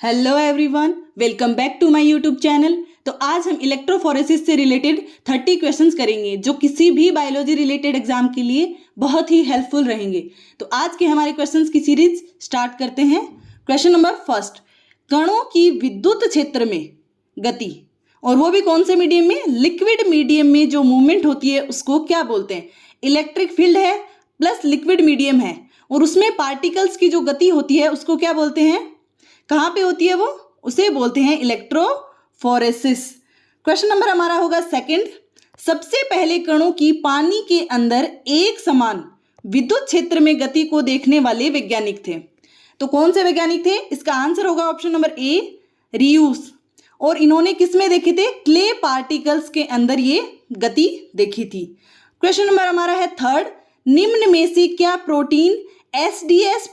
Hello everyone, welcome back to my YouTube channel. तो आज हम इलेक्ट्रोफोरेसिस से रिलेटेड 30 क्वेश्चंस करेंगे जो किसी भी बायोलॉजी रिलेटेड एग्जाम के लिए बहुत ही हेल्पफुल रहेंगे। तो आज के हमारे क्वेश्चंस की सीरीज स्टार्ट करते हैं। क्वेश्चन नंबर फर्स्ट, कणों की विद्युत क्षेत्र में गति, और वो भी कौन से मीडियम में? लिक्विड मीडियम में जो मूवमेंट होती है उसको क्या बोलते हैं? इलेक्ट्रिक फील्ड है प्लस लिक्विड मीडियम है और उसमें पार्टिकल्स की जो गति होती है उसको क्या बोलते हैं? कहाँ पे होती है वो? उसे बोलते हैं इलेक्ट्रोफोरेसिस। क्वेश्चन नंबर हमारा होगा सेकंड, सबसे पहले कणों की पानी के अंदर एक समान विद्युत क्षेत्र में गति को देखने वाले वैज्ञानिक थे। तो कौन से वैज्ञानिक थे? इसका आंसर होगा ऑप्शन नंबर ए, रियूस। और इन्होंने किस में देखे थे? क्ले पार्टिकल्स के अंदर ये गति देखी थी। क्वेश्चन नंबर हमारा है थर्ड, निम्न में से क्या प्रोटीन एसडीएस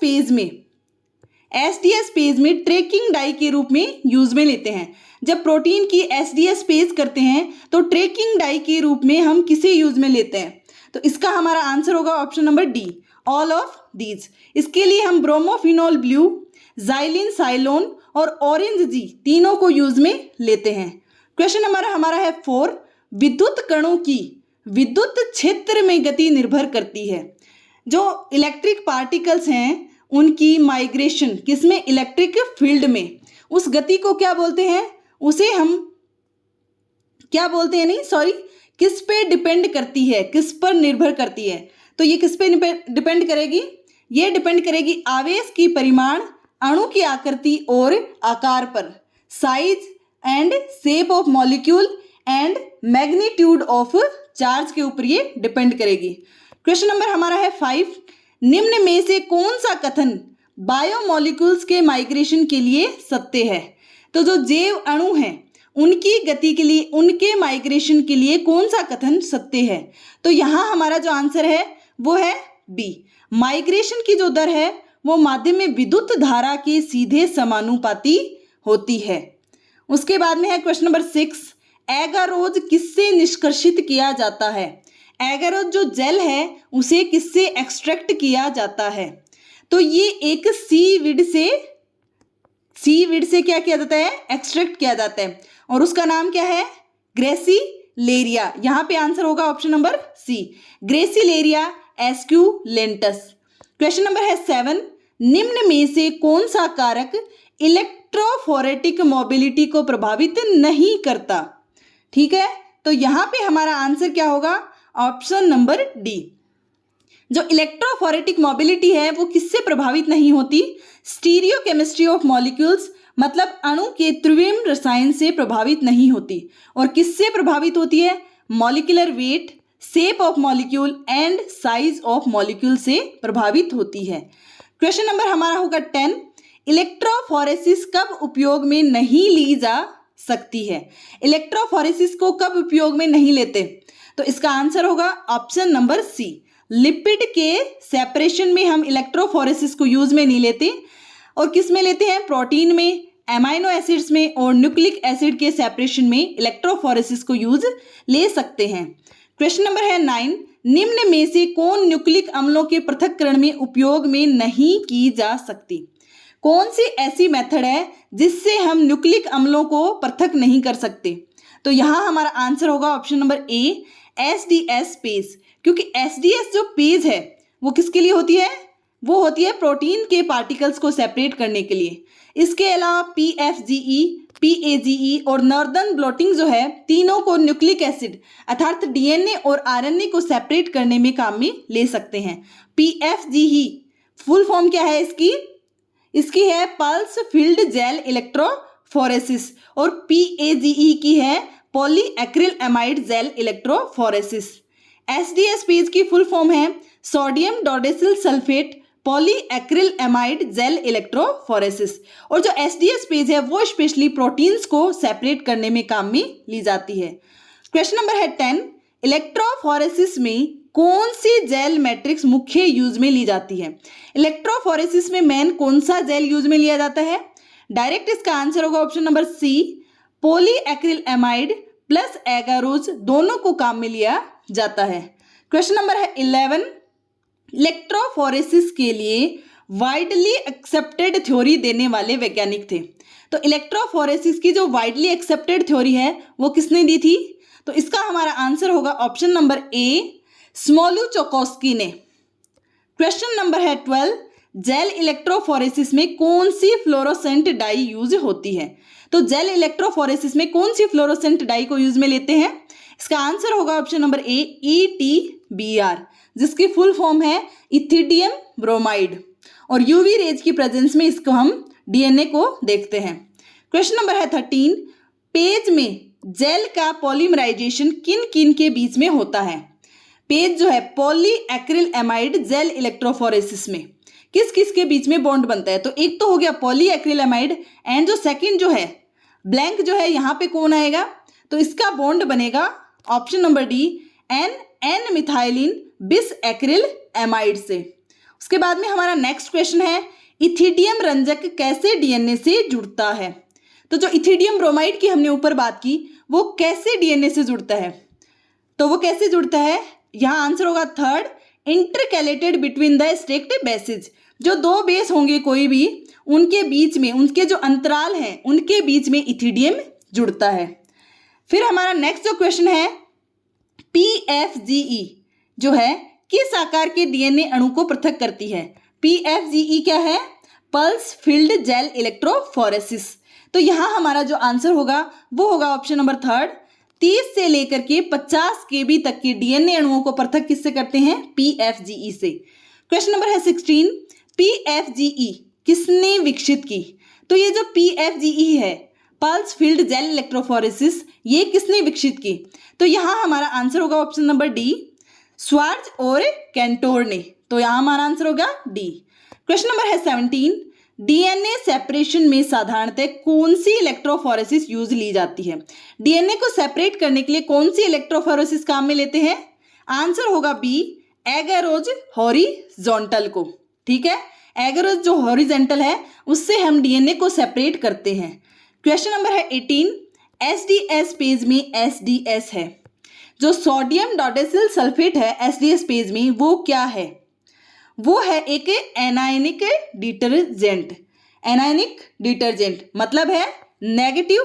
पेज में ट्रैकिंग डाई के रूप में यूज में लेते हैं? जब प्रोटीन की एसडीएस पेज करते हैं तो ट्रैकिंग डाई के रूप में हम किसे यूज में लेते हैं? तो इसका हमारा आंसर होगा option number D, all of these. इसके लिए हम ब्रोमोफिनोल ब्लू, जाइलिन साइलोन और ऑरेंज जी तीनों को यूज में लेते हैं। क्वेश्चन नंबर हमारा है फोर, विद्युत कणों की विद्युत क्षेत्र में गति निर्भर करती है। जो इलेक्ट्रिक पार्टिकल्स हैं उनकी माइग्रेशन किसमें? इलेक्ट्रिक फील्ड में। उस गति को क्या बोलते हैं? उसे हम क्या बोलते हैं? नहीं सॉरी, किस पे डिपेंड करती है, किस पर निर्भर करती है? तो ये किस पे डिपेंड करेगी? ये डिपेंड करेगी आवेश की परिमाण, अणु की आकृति और आकार पर, size and shape of molecule and magnitude of charge के ऊपर ये डिपेंड करेगी। क्वेश्चन नंबर हमारा है फाइव, निम्न में से कौन सा कथन बायोमोलिक्यूल्स के माइग्रेशन के लिए सत्य है? तो जो जैव अणु हैं उनकी गति के लिए, उनके माइग्रेशन के लिए कौन सा कथन सत्य है? तो यहाँ हमारा जो आंसर है वो है बी, माइग्रेशन की जो दर है वो माध्यम में विद्युत धारा के सीधे समानुपाती होती है। उसके बाद में है क्वेश्चन नंबर सिक्स, एगारोज किससे निष्कर्षित किया जाता है? एगारोज जो जेल है उसे किससे एक्सट्रैक्ट किया जाता है? तो ये एक सीविड से क्या किया जाता है? एक्सट्रैक्ट किया जाता है और उसका नाम क्या है? ग्रेसिलेरिया। यहाँ पे आंसर होगा option number C, Gracilaria esculentus. Question number है सेवन, निम्न में से कौन सा कारक इलेक्ट्रोफोरेटिक मोबिलिटी को प्रभावित नहीं करता? ठीक है, तो यहाँ पे हमारा आंसर क्या होगा? Option number D. जो इलेक्ट्रोफोरेटिक मोबिलिटी है वो किससे प्रभावित नहीं होती? स्टीरियोकेमिस्ट्री ऑफ मॉलिक्यूल्स, मतलब अणु के त्रिविम रसायन से प्रभावित नहीं होती। और किससे प्रभावित होती है? Molecular weight, shape of molecule and size of molecule से प्रभावित होती है। क्वेश्चन नंबर हमारा होगा 10, इलेक्ट्रोफोरेसिस कब उपयोग में नहीं ली जा सकती है? इलेक्ट्रोफोरेसिस को कब उपयोग में नहीं लेते? तो इसका आंसर होगा ऑप्शन नंबर सी, लिपिड के सेपरेशन में हम इलेक्ट्रोफोरेसिस को यूज में नहीं लेते। और किस में लेते हैं? प्रोटीन में, एमाइनो एसिड्स में और न्यूक्लिक एसिड के सेपरेशन में इलेक्ट्रोफोरेसिस को यूज ले सकते हैं। क्वेश्चन नंबर है 9, निम्न में से कौन न्यूक्लिक अम्लों के पृथक्करण में उपयोग में नहीं की जा सकती? कौन सी ऐसी मेथड है जिससे हम न्यूक्लिक अम्लों को पृथक नहीं कर सकते? तो यहाँ हमारा आंसर होगा option number A, SDS page. क्योंकि एसडीएस जो पेज है वो किसके लिए होती है? वो होती है प्रोटीन के पार्टिकल्स को सेपरेट करने के लिए। इसके अलावा पीएफजीई, पीएजीई और नॉर्दर्न ब्लॉटिंग जो है, तीनों को न्यूक्लिक एसिड अर्थात डीएनए और आरएनए को सेपरेट करने में काम में ले सकते हैं। पीएफजीई फुल फॉर्म क्या है इसकी? इसकी है पल्स फील्ड जेल इलेक्ट्रोफोरेसिस और पीएजीई की है polyacryl amide gel electrophoresis. SDS page की फुल फॉर्म है sodium dodecyl sulphate polyacryl amide gel electrophoresis. और जो एसडीएस पेज है वो स्पेशली प्रोटीन्स को सेपरेट करने में काम में ली जाती है। क्वेश्चन नंबर है 10, इलेक्ट्रोफोरेसिस में कौन सी जेल मैट्रिक्स मुख्य यूज में ली जाती है? इलेक्ट्रोफोरेसिस में मेन कौन सा जेल यूज में लिया जाता है? डायरेक्ट इसका आंसर होगा option number C, polyacryl amide plus agarose दोनों को काम में लिया जाता है। क्वेश्चन नंबर है 11, इलेक्ट्रोफोरेसिस के लिए वाइडली एक्सेप्टेड थ्योरी देने वाले वैज्ञानिक थे। तो इलेक्ट्रोफोरेसिस की जो वाइडली एक्सेप्टेड थ्योरी है वो किसने दी थी? तो इसका हमारा आंसर होगा ऑप्शन नंबर ए, स्मोलुचकोस्की ने। क्वेश्चन नंबर है 12, जेल इलेक्ट्रोफोरेसिस में कौन सी फ्लोरोसेंट डाई यूज होती है? तो जेल इलेक्ट्रोफोरेसिस में कौन सी फ्लोरोसेंट डाई को यूज में लेते हैं? इसका आंसर होगा ऑप्शन नंबर ए, ETBr, जिसकी फुल फॉर्म है इथिडियम ब्रोमाइड। और यूवी रेज की प्रेजेंस में इसको हम डीएनए को देखते हैं। क्वेश्चन नंबर है 13, पेज में जेल का पॉलीमराइजेशन किन किन के बीच में होता है? पेज जो है पॉलीएक्रिलएमाइड जेल इलेक्ट्रोफोरेसिस में किस किस के बीच में बॉन्ड बनता है? तो एक तो हो गया पॉलीएक्रिलएमाइड, एंड जो सेकंड जो है ब्लैंक जो है यहाँ पे कौन आएगा? तो इसका बॉन्ड बनेगा option number D, N methylene bis acrylamide से। उसके बाद में हमारा नेक्स्ट क्वेश्चन है, इथिडियम रंजक कैसे डीएनए से जुड़ता है? तो जो इथिडियम ब्रोमाइड की हमने ऊपर बात की वो कैसे डीएनए से जुड़ता है? तो वो कैसे जुड़ता है? यहाँ आंसर होगा third, intercalated between the stacked bases. जो दो बेस होंगे कोई भी, उनके बीच में, उनके जो अंतराल हैं उनके बीच में इथिडियम जुड़ता है। फिर हमारा नेक्स्ट जो क्वेश्चन है, PFGE जो है किस आकार के डीएनए अणु को पृथक करती है? PFGE क्या है? Pulse field gel electrophoresis. तो यहाँ हमारा जो आंसर होगा वो होगा ऑप्शन नंबर थर्ड, 30 से लेकर के 50 kb तक के डीएनए अणुओं को पृथक किससे करते हैं? PFGE से। क्वेश्चन नंबर है 16, PFGE किसने विकसित की? तो ये जो PFGE है, पल्स फील्ड जेल इलेक्ट्रोफोरेसिस, ये किसने विकसित की? तो यहाँ हमारा आंसर होगा ऑप्शन नंबर डी, स्वार्ज और कैंटोर ने। तो यहाँ हमारा आंसर होगा डी। क्वेश्चन नंबर है 17, डीएनए सेपरेशन में साधारणतः कौन सी इलेक्ट्रोफोरेसिस यूज ली जाती है? डीएनए को सेपरेट करने के लिए कौन सी इलेक्ट्रोफोरेसिस काम में लेते हैं? आंसर होगा बी, एगरोज हॉरिजॉन्टल को। ठीक है, एगरोज जो हॉरिजॉन्टल है उससे हम डीएनए को सेपरेट करते हैं। क्वेश्चन नंबर है 18, एसडीएस पेज में एसडीएस है, जो सोडियम डोडेसिल सल्फेट है एसडीएस पेज में, वो क्या है? वो है एक एनायनिक डिटर्जेंट। एनायनिक डिटर्जेंट मतलब है नेगेटिव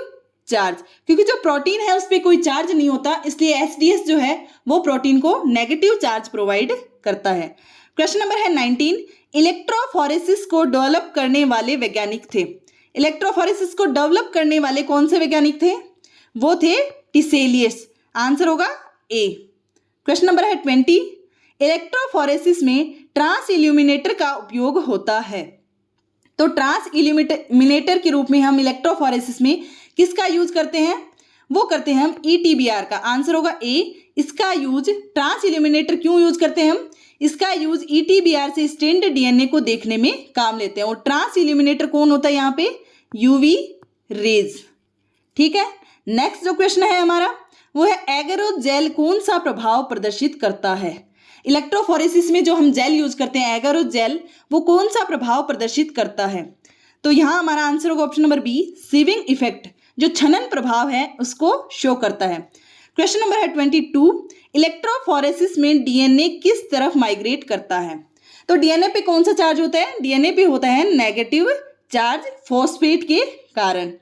चार्ज, क्योंकि जो प्रोटीन है उस पर कोई चार्ज नहीं होता, इसलिए एसडीएस जो है वो प्रोटीन को नेगेटिव चार्ज प्रोवाइड करता है। क्वेश्चन नंबर है 19, इलेक्ट्रोफोरेसिस को डेवलप करने वाले वैज्ञानिक थे। इलेक्ट्रोफोरेसिस को डेवलप करने वाले कौन से वैज्ञानिक थे? वो थे टिसेलियस। आंसर होगा ए। क्वेश्चन नंबर है 20, इलेक्ट्रोफोरेसिस में ट्रांस इल्यूमिनेटर का उपयोग होता है। तो ट्रांस इल्यूमिनेटर के रूप में हम इलेक्ट्रोफोरेसिस में किसका यूज करते हैं? वो करते हैं हम ETBr का। आंसर होगा ए। इसका यूज, ट्रांस इल्यूमिनेटर क्यों यूज करते हैं हम? इसका यूज ETBr से स्टेन्ड डीएनए को देखने में काम लेते हैं। और ट्रांस इल्यूमिनेटर कौन होता है यहाँ पे? UV rays. ठीक है, नेक्स्ट जो क्वेश्चन है हमारा वो है, एगरोज जेल कौन सा प्रभाव प्रदर्शित करता है? इलेक्ट्रोफोरेसिस में जो हम जेल यूज करते हैं एगरोज जेल, वो कौन सा प्रभाव प्रदर्शित करता है? तो यहाँ हमारा आंसर होगा option number B, sieving effect, जो छनन प्रभाव है उसको शो करता है। क्वेश्चन नंबर है 22, इलेक्ट्रोफोरेसिस में डीएनए किस तरफ माइग्रेट करता है? तो डीएनए पे कौन सा चार्ज होता है? डीएनए पे होता है नेगेटिव चार्ज फॉस्फेट के कारण।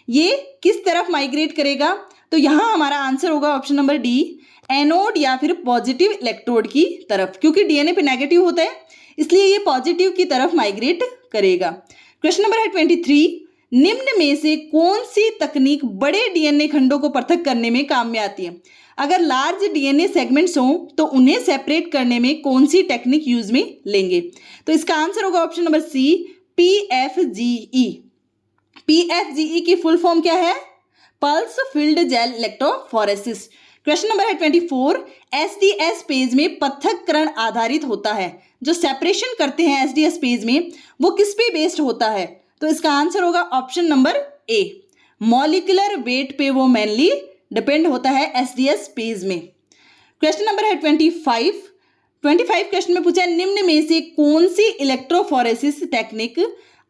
ये किस तरफ माइग्रेट करेगा? तो यहाँ हमारा आंसर होगा ऑप्शन नंबर डी, एनोड या फिर पॉजिटिव इलेक्ट्रोड की तरफ, क्योंकि डीएनए पे नेगेटिव होता है इसलिए ये पॉजिटिव की तरफ माइग्रेट करेगा। क्वेश्चन नंबर है 23, निम्न में से कौन सी तकनीक बड़े डीएनए खंडों को पृथक करने में काम में आती है? अगर लार्ज डीएनए सेगमेंट्स हों तो उन्हें सेपरेट करने में कौन सी टेक्निक यूज में लेंगे? तो इसका आंसर होगा option number C, PFGE। PFGE की फुल फॉर्म क्या है? Pulse field gel electrophoresis. Question number है 24, एसडीएस पेज में पृथक्करण आधारित होता है। जो सेपरेशन करते हैं एसडीएस पेज में वो किस पे बेस्ड होता है? तो इसका आंसर होगा option number A, molecular weight पे वो मेनली डिपेंड होता है एसडीएस पेज में। क्वेश्चन नंबर है 25 क्वेश्चन में पूछा है, निम्न में से कौन सी electrophoresis technique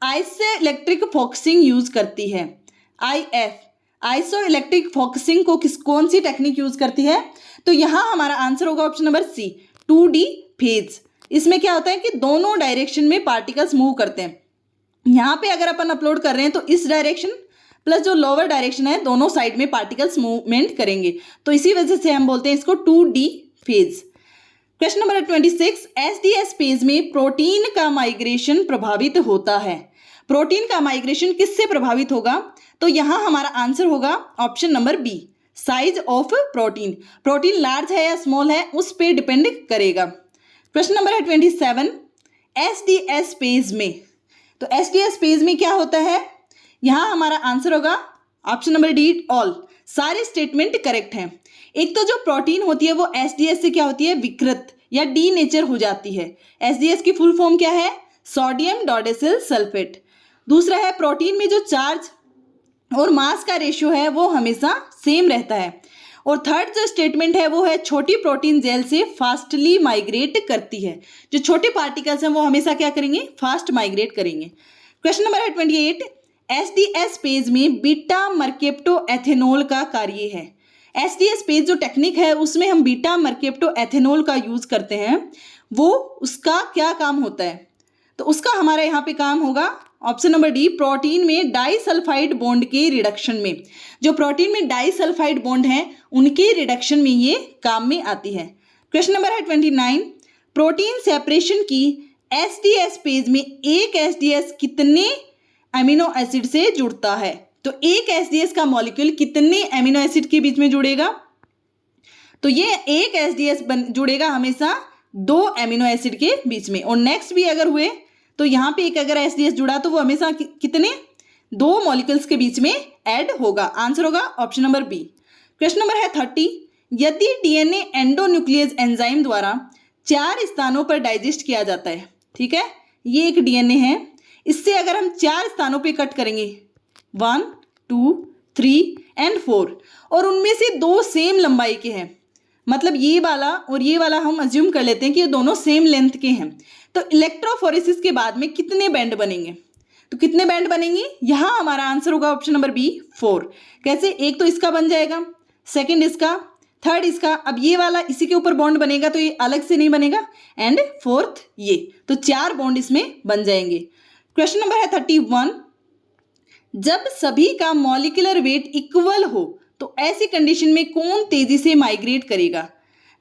iso electric focusing use करती है? IF, आइसो इलेक्ट्रिक फोकसिंग को कौन सी टेक्निक यूज करती है? तो यहाँ हमारा आंसर होगा ऑप्शन नंबर सी, 2D फेज। इसमें क्या होता है कि दोनों डायरेक्शन में पार्टिकल्स मूव करते हैं। यहाँ पे अगर अपन अपलोड कर रहे हैं तो इस डायरेक्शन प्लस जो लोअर डायरेक्शन है दोनों साइड में पार्टिकल्स मूवमेंट करेंगे, तो इसी वजह से हम बोलते हैं इसको 2D phase. Question number 26, SDS phase में प्रोटीन का माइग्रेशन प्रभावित होता है। प्रोटीन का माइग्रेशन किससे प्रभावित होगा? तो यहाँ हमारा आंसर होगा option number B, size of protein. Protein large है या स्मॉल है उस पर डिपेंड करेगा। क्वेश्चन नंबर है 27, एसडीएस फेज में, तो एसडीएस फेज में क्या होता है? यहाँ हमारा आंसर होगा ऑप्शन नंबर डी, ऑल। सारे स्टेटमेंट करेक्ट हैं। एक तो जो प्रोटीन होती है वो एसडीएस से क्या होती है? विकृत या डी नेचर हो जाती है। एसडीएस की फुल फॉर्म क्या है? Sodium dodecyl sulphate. दूसरा है प्रोटीन में जो चार्ज और मास का रेशियो है वो हमेशा सेम रहता है। और थर्ड जो स्टेटमेंट है वो है छोटी प्रोटीन जेल से फास्टली माइग्रेट करती है। जो छोटे पार्टिकल्स हैं वो हमेशा क्या करेंगे? फास्ट माइग्रेट करेंगे। क्वेश्चन नंबर है 28, एसडीएस फेज में बीटा मर्केप्टो एथेनॉल का कार्य है। एसडीएस फेज जो टेक्निक है उसमें हम बीटा मर्केप्टो एथेनॉल का यूज करते हैं, वो उसका क्या काम होता है? तो उसका हमारा यहाँ पे काम होगा ऑप्शन नंबर डी, प्रोटीन में डाइसल्फाइड बॉन्ड के रिडक्शन में। जो प्रोटीन में डाइसल्फाइड बॉन्ड हैं उनके रिडक्शन में ये काम में आती है। क्वेश्चन नंबर है 29, प्रोटीन सेपरेशन की एसडीएस फेज में एक एसडीएस कितने अमीनो एसिड से जुड़ता है? तो एक एसडीएस का मॉलिक्यूल कितने अमीनो एसिड के बीच में जुड़ेगा? तो ये एक एसडीएस जुड़ेगा हमेशा 2 अमीनो एसिड के बीच में। और नेक्स्ट भी अगर हुए तो यहाँ पे एक अगर एसडीएस जुड़ा तो वो हमेशा कितने? 2 मॉलिक्यूल्स के बीच में ऐड होगा। आंसर होगा option number B. Question number है 30, यदि डीएनए एंडोन्यूक्लियस एंजाइम द्वारा 4 स्थानों पर डाइजेस्ट किया जाता है, ठीक है, ये एक डीएनए है, इससे अगर हम 4 स्थानों पे कट करेंगे 1, 2, 3 एंड 4 और उनमें से 2 सेम लंबाई के हैं, मतलब ये वाला और ये वाला हम अज्यूम कर लेते हैं कि ये दोनों सेम लेंथ के हैं, तो इलेक्ट्रोफोरेसिस के बाद में कितने बैंड बनेंगे? तो कितने बैंड बनेंगे? यहाँ हमारा आंसर होगा ऑप्शन नंबर बी, 4। कैसे? एक तो इसका बन जाएगा, सेकंड इसका, थर्ड इसका, अब ये वाला इसी के ऊपर बॉन्ड बनेगा तो ये अलग से नहीं बनेगा, एंड फोर्थ ये, तो 4 बॉन्ड इसमें बन जाएंगे। क्वेश्चन नंबर है 31, जब सभी का मॉलिक्यूलर वेट इक्वल हो तो ऐसी कंडीशन में कौन तेजी से माइग्रेट करेगा?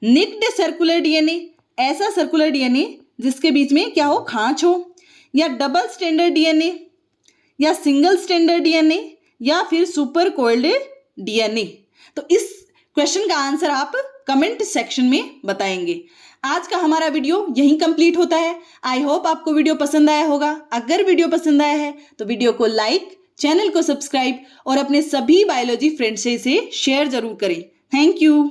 निक्ड सर्कुलर डीएनए, ऐसा सर्कुलर डीएनए जिसके बीच में क्या हो? खांच हो, या डबल स्टैंडर्ड डीएनए, या सिंगल स्टैंडर्ड डीएनए, या फिर सुपर कोइल्ड डीएनए। तो इस क्वेश्चन का आंसर आप कमेंट सेक्शन में बताएंगे। आज का हमारा वीडियो यहीं कंप्लीट होता है। आई होप आपको वीडियो पसंद आया होगा। अगर वीडियो पसंद आया है तो वीडियो को लाइक, चैनल को सब्सक्राइब और अपने सभी बायोलॉजी फ्रेंड्स से इसे शेयर जरूर करें। Thank you.